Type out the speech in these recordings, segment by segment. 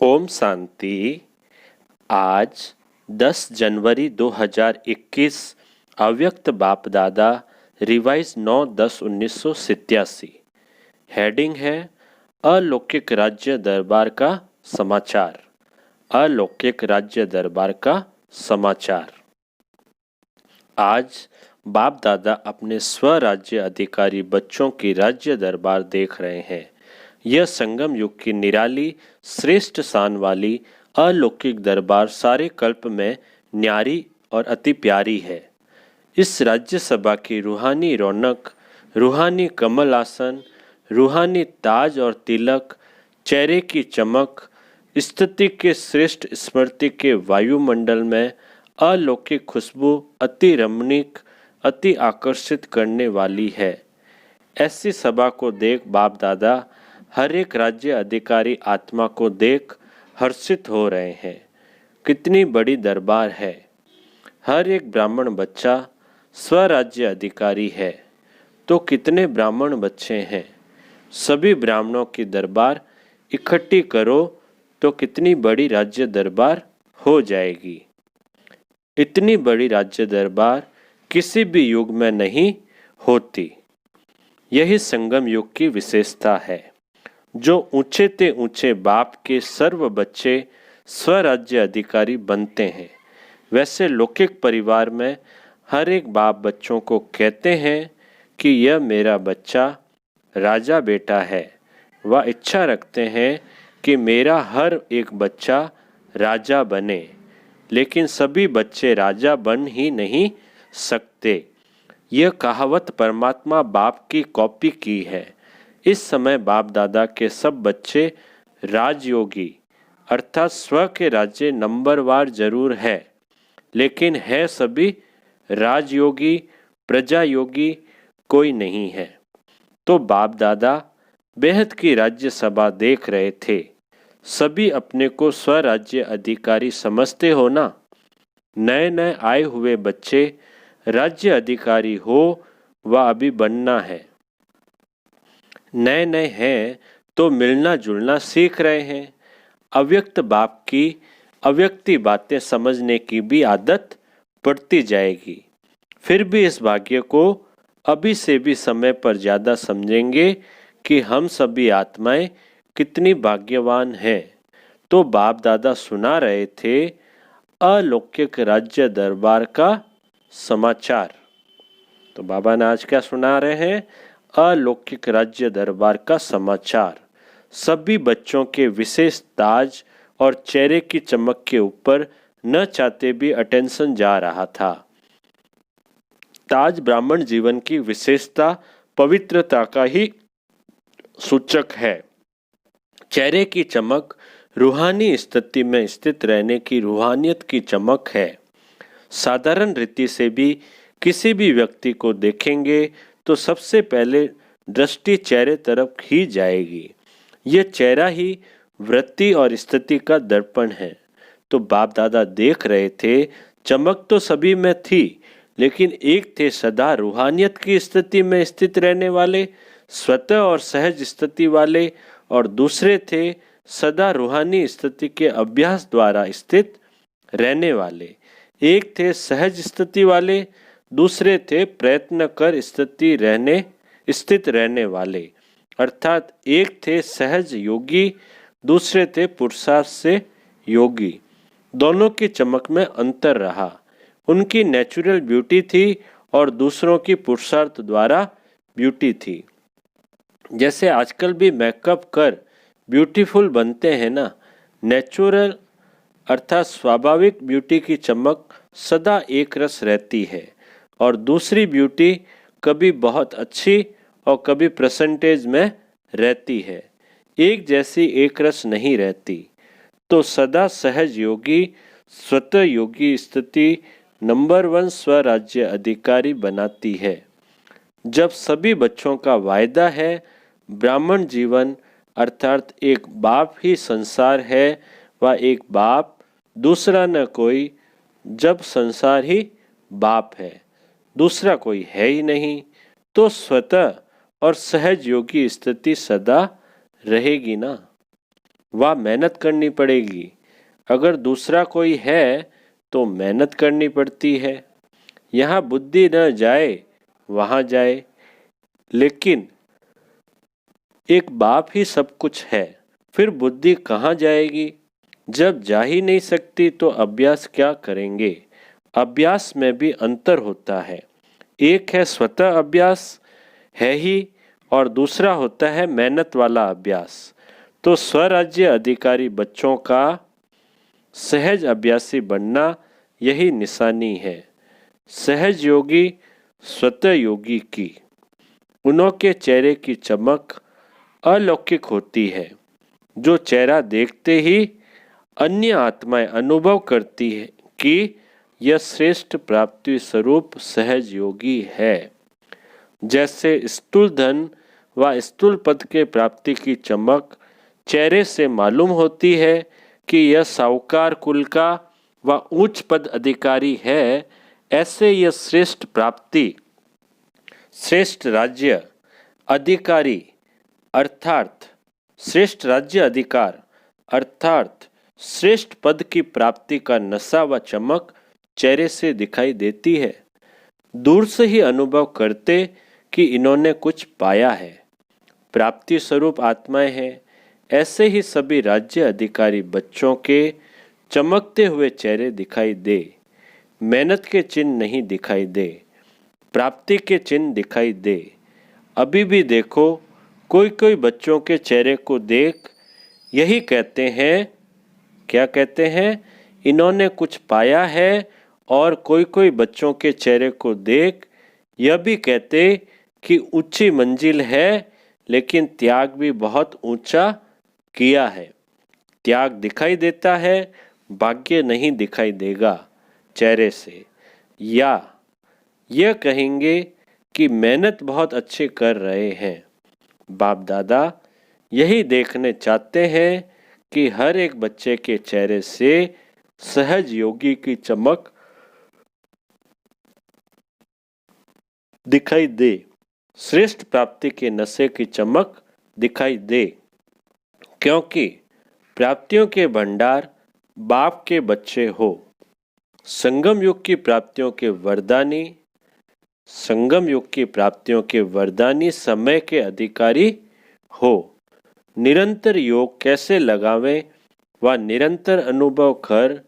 ओम शांति। आज 10 जनवरी 2021 अव्यक्त बाप दादा रिवाइज 9/10/1987। हेडिंग है अलौकिक राज्य दरबार का समाचार। अलौकिक राज्य दरबार का समाचार। आज बाप दादा अपने स्वराज्य अधिकारी बच्चों की राज्य दरबार देख रहे हैं। यह संगम युग की निराली श्रेष्ठ शान वाली अलौकिक दरबार सारे कल्प में न्यारी और अति प्यारी है। इस राज्य सभा की रूहानी रौनक, रूहानी कमल आसन, रूहानी ताज और तिलक, चेहरे की चमक, स्तुति के श्रेष्ठ स्मृति के वायुमंडल में अलौकिक खुशबू अति रमणीक, अति आकर्षित करने वाली है। ऐसी सभा को देख बाप दादा हर एक राज्य अधिकारी आत्मा को देख हर्षित हो रहे हैं। कितनी बड़ी दरबार है। हर एक ब्राह्मण बच्चा स्वराज्य अधिकारी है। तो कितने ब्राह्मण बच्चे हैं। सभी ब्राह्मणों की दरबार इकट्ठी करो तो कितनी बड़ी राज्य दरबार हो जाएगी। इतनी बड़ी राज्य दरबार किसी भी युग में नहीं होती। यही संगम युग की विशेषता है। जो ऊंचे ते ऊंचे बाप के सर्व बच्चे स्वराज्य अधिकारी बनते हैं, वैसे लौकिक परिवार में हर एक बाप बच्चों को कहते हैं कि यह मेरा बच्चा राजा बेटा है। वह इच्छा रखते हैं कि मेरा हर एक बच्चा राजा बने, लेकिन सभी बच्चे राजा बन ही नहीं सकते। यह कहावत परमात्मा बाप की कॉपी की है। इस समय बाप दादा के सब बच्चे राजयोगी अर्थात स्व के राज्य नंबरवार जरूर है, लेकिन है सभी राजयोगी, प्रजा योगी कोई नहीं है। तो बाप दादा बेहद की राज्य सभा देख रहे थे। सभी अपने को स्वराज्य अधिकारी समझते हो ना। नए नए आए हुए बच्चे राज्य अधिकारी हो व अभी बनना है। नए नए हैं तो मिलना जुलना सीख रहे हैं। अव्यक्त बाप की अव्यक्ति बातें समझने की भी आदत पड़ती जाएगी। फिर भी इस भाग्य को अभी से भी समय पर ज़्यादा समझेंगे कि हम सभी आत्माएं कितनी भाग्यवान हैं। तो बाप दादा सुना रहे थे अलौकिक राज्य दरबार का समाचार। तो बाबा ने आज क्या सुना रहे हैं? अलौकिक राज्य दरबार का समाचार। सभी बच्चों के विशेष ताज और चेहरे की चमक के ऊपर न चाहते भी अटेंशन जा रहा था। ताज ब्राह्मण जीवन की विशेषता पवित्रता का ही सूचक है। चेहरे की चमक रूहानी स्थिति में स्थित रहने की रूहानियत की चमक है। साधारण रीति से भी किसी भी व्यक्ति को देखेंगे तो सबसे पहले दृष्टि चेहरे तरफ ही जाएगी। यह चेहरा ही वृत्ति और स्थिति का दर्पण है। तो बाप दादा देख रहे थे चमक तो सभी में थी, लेकिन एक थे सदा रूहानियत की स्थिति में स्थित रहने वाले, स्वतः और सहज स्थिति वाले, और दूसरे थे सदा रूहानी स्थिति के अभ्यास द्वारा स्थित रहने वाले। एक थे सहज स्थिति वाले, दूसरे थे प्रयत्न कर स्थित रहने वाले। अर्थात एक थे सहज योगी, दूसरे थे पुरुषार्थ से योगी। दोनों की चमक में अंतर रहा। उनकी नेचुरल ब्यूटी थी और दूसरों की पुरुषार्थ द्वारा ब्यूटी थी। जैसे आजकल भी मेकअप कर ब्यूटीफुल बनते हैं ना, नेचुरल अर्थात स्वाभाविक ब्यूटी की चमक सदा एक रस रहती है, और दूसरी ब्यूटी कभी बहुत अच्छी और कभी परसेंटेज में रहती है। एक जैसी एक रस नहीं रहती। तो सदा सहज योगी, स्वतः योगी स्थिति नंबर 1 स्वराज्य अधिकारी बनाती है। जब सभी बच्चों का वायदा है ब्राह्मण जीवन अर्थात एक बाप ही संसार है व एक बाप दूसरा न कोई, जब संसार ही बाप है दूसरा कोई है ही नहीं, तो स्वतः और सहज योगी स्थिति सदा रहेगी ना। वह मेहनत करनी पड़ेगी। अगर दूसरा कोई है तो मेहनत करनी पड़ती है। यहाँ बुद्धि न जाए वहाँ जाए, लेकिन एक बाप ही सब कुछ है, फिर बुद्धि कहाँ जाएगी? जब जा ही नहीं सकती तो अभ्यास क्या करेंगे? अभ्यास में भी अंतर होता है। एक है स्वतः अभ्यास है ही, और दूसरा होता है मेहनत वाला अभ्यास। तो स्वराज्य अधिकारी बच्चों का सहज अभ्यासी बनना यही निशानी है। सहज योगी स्वतः योगी की, उनके चेहरे की चमक अलौकिक होती है, जो चेहरा देखते ही अन्य आत्माएं अनुभव करती है कि यह श्रेष्ठ प्राप्ति स्वरूप सहज योगी है। जैसे स्थूल धन व स्थूल पद के प्राप्ति की चमक चेहरे से मालूम होती है कि यह साहूकार कुल का व उच्च पद अधिकारी है, ऐसे यह श्रेष्ठ प्राप्ति, श्रेष्ठ राज्य अधिकारी अर्थात श्रेष्ठ राज्य अधिकार अर्थात श्रेष्ठ पद की प्राप्ति का नशा व चमक चेहरे से दिखाई देती है। दूर से ही अनुभव करते कि इन्होंने कुछ पाया है, प्राप्ति स्वरूप आत्माएं हैं। ऐसे ही सभी राज्य अधिकारी बच्चों के चमकते हुए चेहरे दिखाई दे, मेहनत के चिन्ह नहीं दिखाई दे, प्राप्ति के चिन्ह दिखाई दे। अभी भी देखो, कोई कोई बच्चों के चेहरे को देख यही कहते हैं, क्या कहते हैं? इन्होंने कुछ पाया है। और कोई कोई बच्चों के चेहरे को देख यह भी कहते कि ऊंची मंजिल है, लेकिन त्याग भी बहुत ऊंचा किया है। त्याग दिखाई देता है, भाग्य नहीं दिखाई देगा चेहरे से। या यह कहेंगे कि मेहनत बहुत अच्छी कर रहे हैं। बाप दादा यही देखने चाहते हैं कि हर एक बच्चे के चेहरे से सहज योगी की चमक दिखाई दे, श्रेष्ठ प्राप्ति के नशे की चमक दिखाई दे, क्योंकि प्राप्तियों के भंडार बाप के बच्चे हो। संगम युग की प्राप्तियों के वरदानी, संगम युग की प्राप्तियों के वरदानी समय के अधिकारी हो। निरंतर योग कैसे लगावें व निरंतर अनुभव कर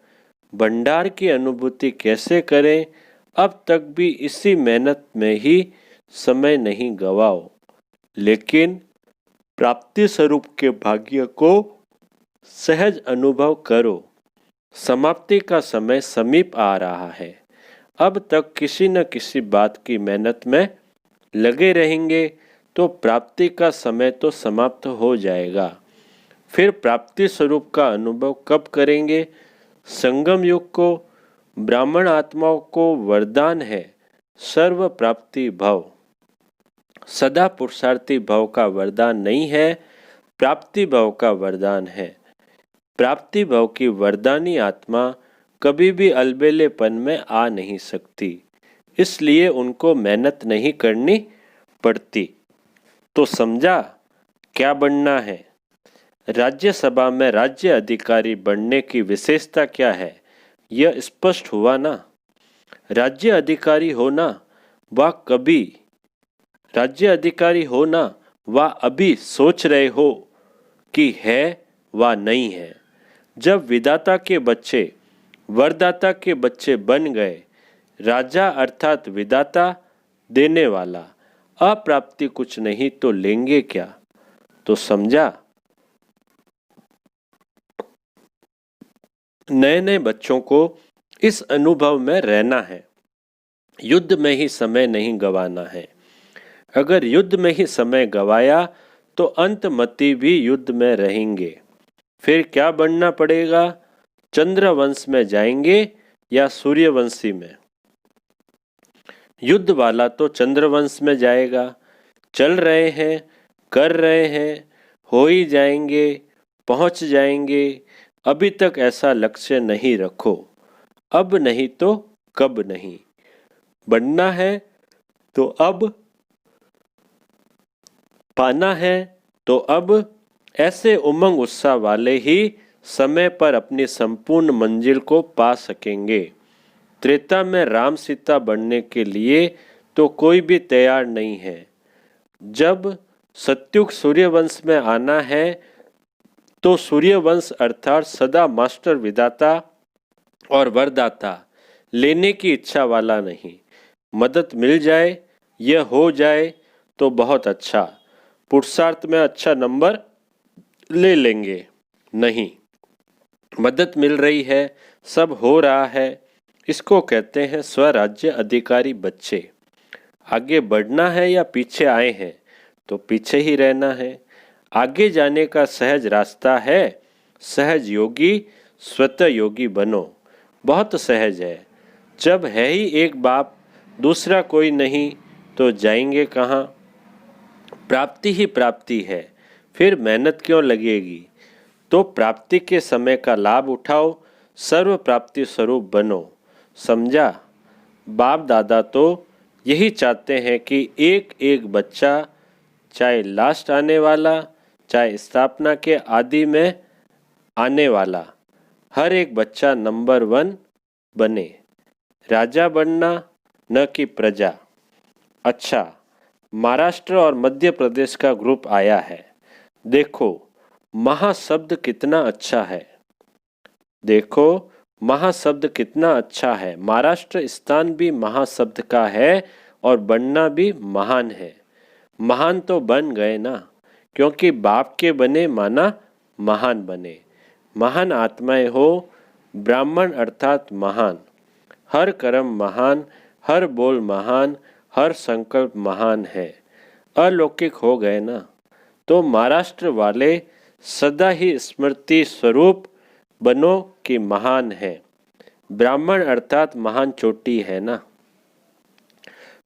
भंडार की अनुभूति कैसे करें, अब तक भी इसी मेहनत में ही समय नहीं गवाओ, लेकिन प्राप्ति स्वरूप के भाग्य को सहज अनुभव करो। समाप्ति का समय समीप आ रहा है। अब तक किसी न किसी बात की मेहनत में लगे रहेंगे तो प्राप्ति का समय तो समाप्त हो जाएगा। फिर प्राप्ति स्वरूप का अनुभव कब करेंगे? संगम युग को ब्राह्मण आत्माओं को वरदान है सर्व प्राप्ति भव। सदा पुरुषार्थी भव का वरदान नहीं है, प्राप्ति भव का वरदान है। प्राप्ति भव की वरदानी आत्मा कभी भी अलबेलेपन में आ नहीं सकती, इसलिए उनको मेहनत नहीं करनी पड़ती। तो समझा क्या बनना है? राज्यसभा में राज्य अधिकारी बनने की विशेषता क्या है, यह स्पष्ट हुआ ना। राज्य अधिकारी होना व कभी राज्य अधिकारी होना व अभी सोच रहे हो कि है व नहीं है। जब विधाता के बच्चे वरदाता के बच्चे बन गए, राजा अर्थात विधाता देने वाला, अप्राप्ति कुछ नहीं तो लेंगे क्या? तो समझा। नए नए बच्चों को इस अनुभव में रहना है, युद्ध में ही समय नहीं गंवाना है। अगर युद्ध में ही समय गंवाया तो अंतमति भी युद्ध में रहेंगे। फिर क्या बनना पड़ेगा? चंद्रवंश में जाएंगे या सूर्यवंशी में? युद्ध वाला तो चंद्रवंश में जाएगा। चल रहे हैं, कर रहे हैं, हो ही जाएंगे, पहुंच जाएंगे। अभी तक ऐसा लक्ष्य नहीं रखो, अब नहीं तो कब नहीं। बनना है तो अब, पाना है तो अब, ऐसे उमंग उत्साह वाले ही समय पर अपनी संपूर्ण मंजिल को पा सकेंगे। त्रेता में राम सीता बनने के लिए तो कोई भी तैयार नहीं है। जब सत्युग सूर्यवंश में आना है तो सूर्यवंश अर्थात सदा मास्टर विधाता और वरदाता लेने की इच्छा वाला नहीं। मदद मिल जाए, यह हो जाए तो बहुत अच्छा, पुरुषार्थ में अच्छा नंबर ले लेंगे। नहीं, मदद मिल रही है, सब हो रहा है, इसको कहते हैं स्वराज्य अधिकारी बच्चे। आगे बढ़ना है या पीछे आए हैं तो पीछे ही रहना है। आगे जाने का सहज रास्ता है, सहज योगी स्वतः योगी बनो। बहुत सहज है। जब है ही एक बाप, दूसरा कोई नहीं, तो जाएंगे कहाँ? प्राप्ति ही प्राप्ति है, फिर मेहनत क्यों लगेगी? तो प्राप्ति के समय का लाभ उठाओ, सर्व प्राप्ति स्वरूप बनो। समझा? बाप दादा तो यही चाहते हैं कि एक एक बच्चा, चाहे लास्ट आने वाला, चाहे स्थापना के आदि में आने वाला, हर एक बच्चा नंबर 1 बने। राजा बनना, न कि प्रजा। अच्छा, महाराष्ट्र और मध्य प्रदेश का ग्रुप आया है। देखो महाशब्द कितना अच्छा है। देखो महाशब्द कितना अच्छा है। महाराष्ट्र स्थान भी महाशब्द का है और बनना भी महान है। महान तो बन गए ना, क्योंकि बाप के बने माना महान बने। महान आत्माएं हो, ब्राह्मण अर्थात महान। हर कर्म महान, हर बोल महान, हर संकल्प महान है। अलौकिक हो गए ना। तो महाराष्ट्र वाले सदा ही स्मृति स्वरूप बनो कि महान है। ब्राह्मण अर्थात महान चोटी है ना।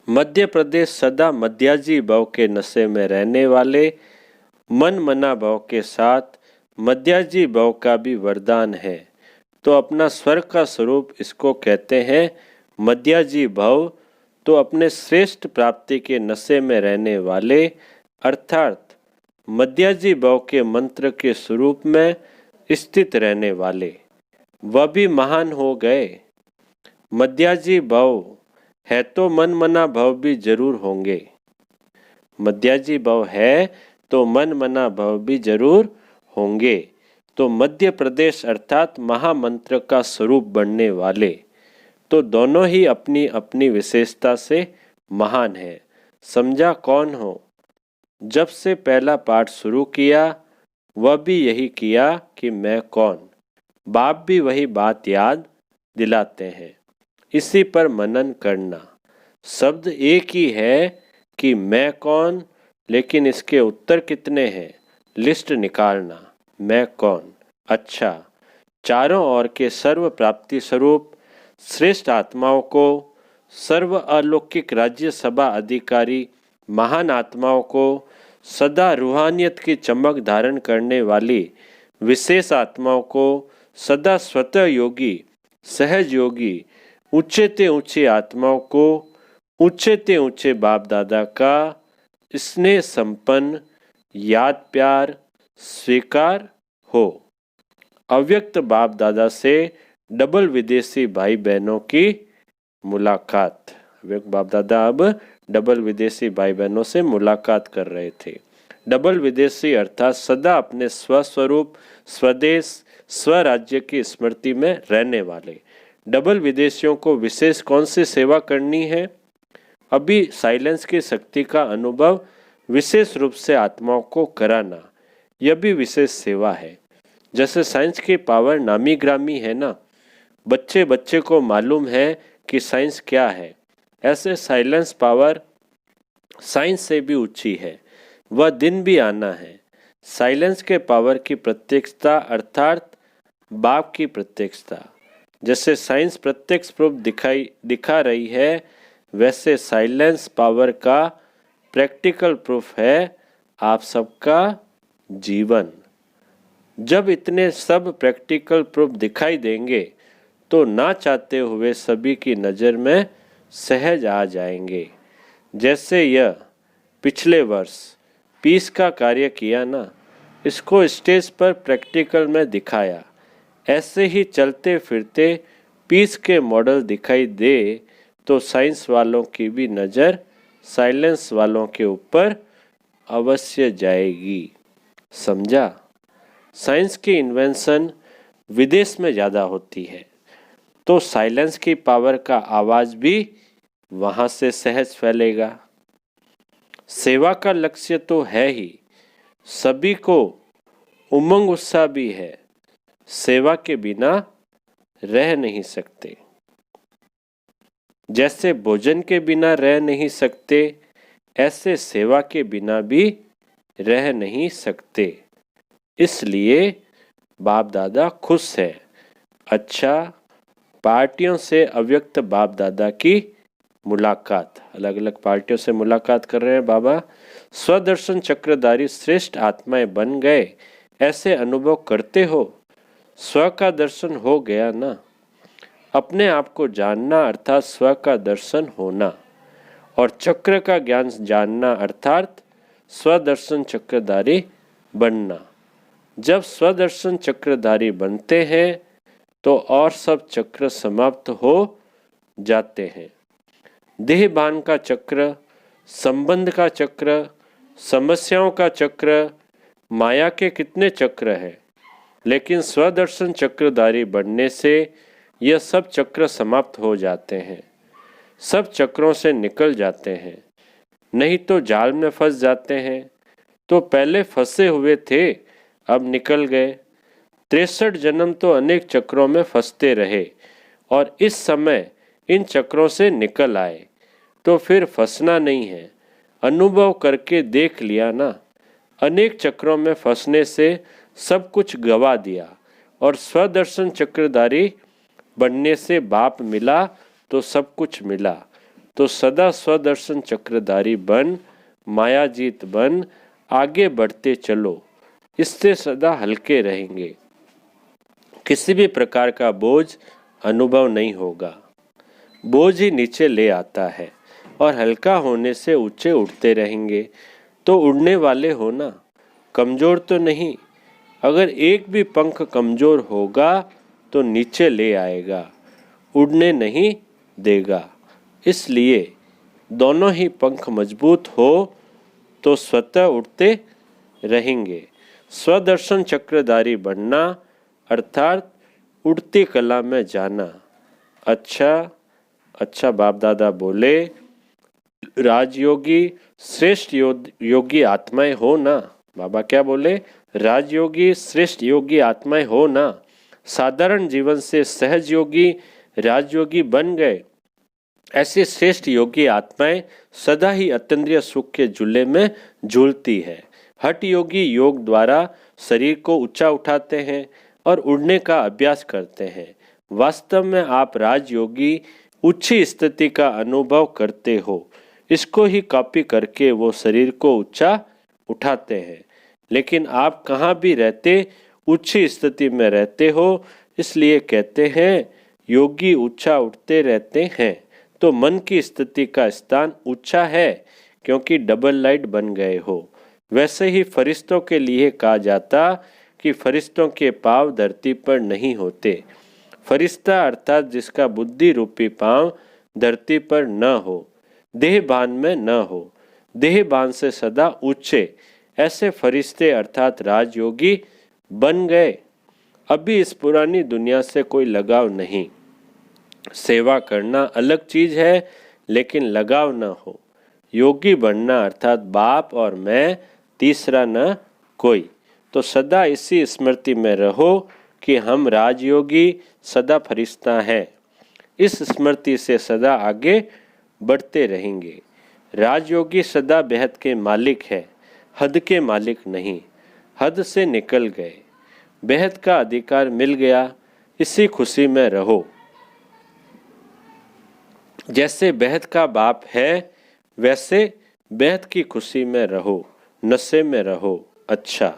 मध्य प्रदेश सदा मध्याजी भाव के नशे में रहने वाले, मन मना भाव के साथ मध्याजी भाव का भी वरदान है। तो अपना स्वर्ग का स्वरूप इसको कहते हैं मध्याजी भाव। तो अपने श्रेष्ठ प्राप्ति के नशे में रहने वाले अर्थात मध्याजी भाव के मंत्र के स्वरूप में स्थित रहने वाले, वह भी महान हो गए। मध्याजी भाव है तो मन मना भाव भी जरूर होंगे। मध्याजी भाव है तो मन मना भाव भी जरूर होंगे। तो मध्य प्रदेश अर्थात महामंत्र का स्वरूप बनने वाले तो दोनों ही अपनी अपनी विशेषता से महान है। समझा कौन हो? जब से पहला पाठ शुरू किया वह भी यही किया कि मैं कौन। बाप भी वही बात याद दिलाते हैं। इसी पर मनन करना। शब्द एक ही है कि मैं कौन, लेकिन इसके उत्तर कितने हैं लिस्ट निकालना। मैं कौन? अच्छा, चारों ओर के सर्व प्राप्ति स्वरूप श्रेष्ठ आत्माओं को, सर्व अलौकिक राज्य सभा अधिकारी महान आत्माओं को, सदा रूहानियत की चमक धारण करने वाली विशेष आत्माओं को, सदा स्वतः योगी सहज योगी ऊंचे ते ऊंचे आत्माओं को, ऊंचे ते ऊंचे बाप दादा का स्नेह संपन्न याद प्यार स्वीकार हो। अव्यक्त बाप दादा से डबल विदेशी भाई बहनों की मुलाकात। अव्यक्त बाप दादा अब डबल विदेशी भाई बहनों से मुलाकात कर रहे थे। डबल विदेशी अर्थात सदा अपने स्वस्वरूप स्वदेश स्वराज्य की स्मृति में रहने वाले। डबल विदेशियों को विशेष कौन सी सेवा करनी है? अभी साइलेंस की शक्ति का अनुभव विशेष रूप से आत्माओं को कराना, यह भी विशेष सेवा है। जैसे साइंस की पावर नामी ग्रामी है ना, बच्चे बच्चे को मालूम है कि साइंस क्या है, ऐसे साइलेंस पावर साइंस से भी ऊंची है। वह दिन भी आना है। साइलेंस के पावर की प्रत्यक्षता अर्थात बाप की प्रत्यक्षता। जैसे साइंस प्रत्यक्ष प्रूफ दिखा रही है, वैसे साइलेंस पावर का प्रैक्टिकल प्रूफ है आप सबका जीवन। जब इतने सब प्रैक्टिकल प्रूफ दिखाई देंगे तो ना चाहते हुए सभी की नज़र में सहज आ जाएंगे। जैसे यह पिछले वर्ष पीस का कार्य किया ना, इसको स्टेज पर प्रैक्टिकल में दिखाया। ऐसे ही चलते फिरते पीस के मॉडल दिखाई दे तो साइंस वालों की भी नज़र साइलेंस वालों के ऊपर अवश्य जाएगी। समझा? साइंस की इन्वेंशन विदेश में ज़्यादा होती है तो साइलेंस की पावर का आवाज़ भी वहाँ से सहज फैलेगा। सेवा का लक्ष्य तो है ही, सभी को उमंग उत्साह भी है। सेवा के बिना रह नहीं सकते। जैसे भोजन के बिना रह नहीं सकते, ऐसे सेवा के बिना भी रह नहीं सकते। इसलिए बाप दादा खुश है। अच्छा, पार्टियों से अव्यक्त बाप दादा की मुलाकात, अलग अलग पार्टियों से मुलाकात कर रहे हैं बाबा। स्वदर्शन चक्रधारी श्रेष्ठ आत्माएं बन गए, ऐसे अनुभव करते हो? स्व का दर्शन हो गया ना? अपने आप को जानना अर्थात स्व का दर्शन होना, और चक्र का ज्ञान जानना अर्थात स्वदर्शन चक्रधारी बनना। जब स्वदर्शन चक्रधारी बनते हैं तो और सब चक्र समाप्त हो जाते हैं। देहभान का चक्र, संबंध का चक्र, समस्याओं का चक्र, माया के कितने चक्र हैं, लेकिन स्वदर्शन चक्रधारी बनने से यह सब चक्र समाप्त हो जाते हैं। सब चक्रों से निकल जाते हैं, नहीं तो जाल में फंस जाते हैं। तो पहले फंसे हुए थे, अब निकल गए। 63 जन्म तो अनेक चक्रों में फंसते रहे और इस समय इन चक्रों से निकल आए, तो फिर फंसना नहीं है। अनुभव करके देख लिया ना, अनेक चक्रों में फंसने से सब कुछ गवा दिया, और स्वदर्शन चक्रधारी बनने से बाप मिला तो सब कुछ मिला। तो सदा स्वदर्शन चक्रधारी बन, मायाजीत बन, आगे बढ़ते चलो, इससे सदा हल्के रहेंगे। किसी भी प्रकार का बोझ अनुभव नहीं होगा। बोझ ही नीचे ले आता है और हल्का होने से ऊंचे उठते रहेंगे। तो उड़ने वाले हो ना, कमज़ोर तो नहीं। अगर एक भी पंख कमज़ोर होगा तो नीचे ले आएगा, उड़ने नहीं देगा। इसलिए दोनों ही पंख मजबूत हो तो स्वतः उड़ते रहेंगे। स्वदर्शन चक्रधारी बनना अर्थात उड़ती कला में जाना। अच्छा बाप दादा बोले, राजयोगी श्रेष्ठ योगी आत्माएं हो ना। बाबा क्या बोले? राजयोगी श्रेष्ठ योगी आत्माएं हो ना। साधारण जीवन से सहज योगी राजयोगी बन गए। ऐसी श्रेष्ठ योगी आत्माएं सदा ही अतीन्द्रिय सुख के झूले में झूलती है। हठ योगी योग द्वारा शरीर को ऊंचा उठाते हैं और उड़ने का अभ्यास करते हैं। वास्तव में आप राजयोगी ऊंची स्थिति का अनुभव करते हो। इसको ही कॉपी करके वो शरीर को ऊंचा उठाते हैं। लेकिन आप कहाँ भी रहते ऊंची स्थिति में रहते हो, इसलिए कहते हैं योगी ऊंचा उठते रहते हैं। तो मन की स्थिति का स्थान ऊंचा है क्योंकि डबल लाइट बन गए हो। वैसे ही फरिश्तों के लिए कहा जाता कि फरिश्तों के पांव धरती पर नहीं होते। फरिश्ता अर्थात जिसका बुद्धि रूपी पांव धरती पर न हो, देहभान में न हो, देहभान से सदा ऊंचे, ऐसे फरिश्ते अर्थात राजयोगी बन गए। अभी इस पुरानी दुनिया से कोई लगाव नहीं। सेवा करना अलग चीज है, लेकिन लगाव न हो। योगी बनना अर्थात बाप और मैं, तीसरा न कोई। तो सदा इसी स्मृति में रहो कि हम राजयोगी सदा फरिश्ता हैं। इस स्मृति से सदा आगे बढ़ते रहेंगे। राजयोगी सदा बेहद के मालिक है, हद के मालिक नहीं। हद से निकल गए, बेहद का अधिकार मिल गया, इसी खुशी में रहो। जैसे बेहद का बाप है, वैसे बेहद की खुशी में रहो, नशे में रहो। अच्छा,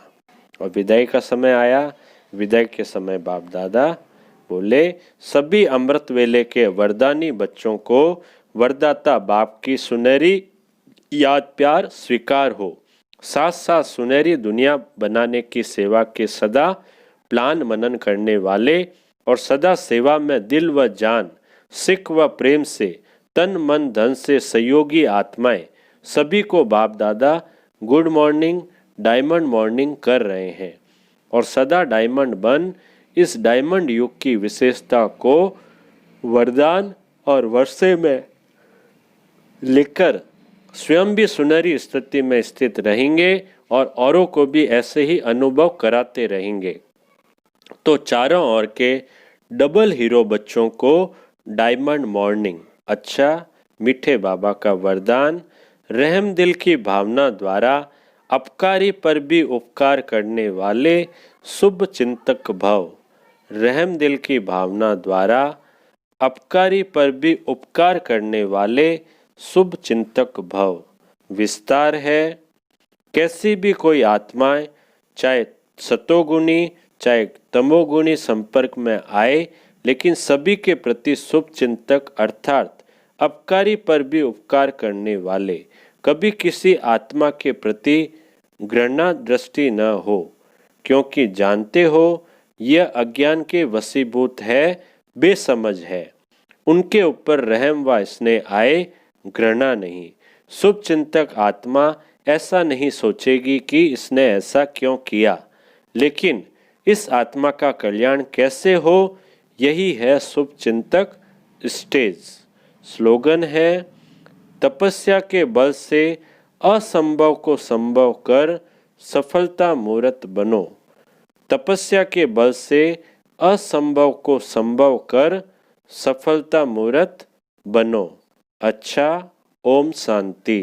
और विदाई का समय आया। विदाई के समय बाप दादा बोले, सभी अमृत वेले के वरदानी बच्चों को वरदाता बाप की सुनहरी याद प्यार स्वीकार हो। साथ साथ सुनहरी दुनिया बनाने की सेवा के सदा प्लान मनन करने वाले और सदा सेवा में दिल व जान, सिख व प्रेम से, तन मन धन से सहयोगी आत्माएं सभी को बाप दादा गुड मॉर्निंग, डायमंड मॉर्निंग कर रहे हैं और सदा डायमंड बन इस डायमंड युग की विशेषता को वरदान और वर्षे में लेकर स्वयं भी सुनहरी स्थिति में स्थित रहेंगे और औरों को भी ऐसे ही अनुभव कराते रहेंगे। तो चारों ओर के डबल हीरो बच्चों को डायमंड मॉर्निंग, अच्छा मीठे बाबा का वरदान, रहम दिल की भावना द्वारा अपकारी पर भी उपकार करने वाले शुभ चिंतक भव, रहम दिल की भावना द्वारा अपकारी पर भी उपकार करने वाले शुभ चिंतक भव। विस्तार है, कैसी भी कोई आत्माएं चाहे सतोगुणी चाहे तमोगुणी संपर्क में आए, लेकिन सभी के प्रति शुभ चिंतक अर्थात अपकारी पर भी उपकार करने वाले, कभी किसी आत्मा के प्रति घृणा दृष्टि न हो, क्योंकि जानते हो यह अज्ञान के वशीभूत है, बेसमझ है। उनके ऊपर रहम व स्नेह आए, घृणा नहीं। शुभ चिंतक आत्मा ऐसा नहीं सोचेगी कि इसने ऐसा क्यों किया, लेकिन इस आत्मा का कल्याण कैसे हो, यही है शुभ चिंतक स्टेज। स्लोगन है, तपस्या के बल से असंभव को संभव कर सफलता मूर्त बनो। तपस्या के बल से असंभव को संभव कर सफलता मूर्त बनो। अच्छा, ओम शांति।